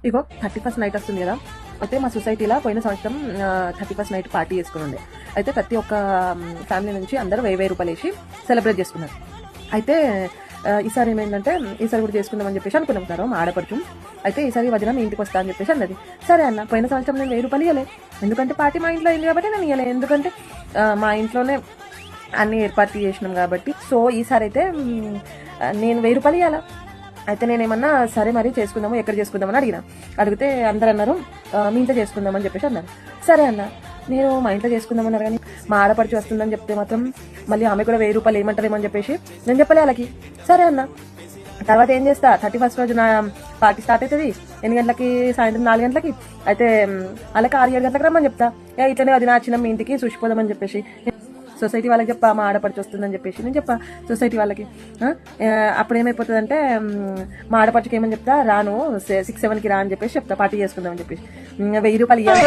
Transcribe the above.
ఇగో 31st night వస్తుంది కదా, అయితే మా సొసైటీలో పోయిన సంవత్సరం 31st నైట్ పార్టీ చేసుకుని ఉండే. అయితే ప్రతి ఒక్క ఫ్యామిలీ నుంచి అందరూ 1000 రూపాయలు వేసి సెలబ్రేట్ చేసుకున్నారు. అయితే ఈసారి ఏమైందంటే ఈసారి కూడా చేసుకుందామని చెప్పేసి అనుకున్నాం సార్ మా ఆడపడుచు. అయితే ఈసారి వదిన మీ ఇంటికి వస్తా అని చెప్పేసి అన్నది. సరే అన్న, పోయిన సంవత్సరం నేను 1000 రూపాయలు ఇవ్వలే, ఎందుకంటే పార్టీ మా ఇంట్లో అయింది కాబట్టి నేను ఇవ్వలే, ఎందుకంటే మా ఇంట్లోనే అన్ని ఏర్పాటు చేసినాం కాబట్టి. సో ఈసారి అయితే నేను 1000 రూపాయలు ఇవ్వాలా. అయితే నేనేమన్నా సరే మరి చేసుకుందాము, ఎక్కడ చేసుకుందామని అడిగిన. అడిగితే అందరు అన్నారు మీ ఇంట్లో చేసుకుందామని చెప్పేసి అన్నారు. సరే అన్న, నేను మా ఇంట్లో చేసుకుందామన్నారు కానీ మా ఆడపడిచి వస్తుందని చెప్తే మాత్రం మళ్ళీ ఆమె కూడా 1000 రూపాయలు ఏమంటారేమో అని చెప్పేసి నేను చెప్పలే వాళ్ళకి. సరే అన్న, తర్వాత ఏం చేస్తా, 31st రోజు నా పార్టీ స్టార్ట్ అవుతుంది. ఎన్ని గంటలకి? సాయంత్రం 4 గంటలకి. అయితే అలాగే 6-7 గంటలకు రమ్మని చెప్తా. ఇట్లనే అది నచ్చిన మీ ఇంటికి చూసిపోదామని చెప్పేసి సొసైటీ వాళ్ళకి చెప్పా, మా ఆడపడిచి వస్తుందని చెప్పేసి నేను చెప్పా సొసైటీ వాళ్ళకి. అప్పుడు ఏమైపోతుంది అంటే మా ఆడపడికి ఏమని చెప్తా, రాను 6-7కి రా అని చెప్పేసి చెప్తా, పార్టీ చేసుకుందామని చెప్పేసి. 1000 రూపాయలు ఇవ్వాలి.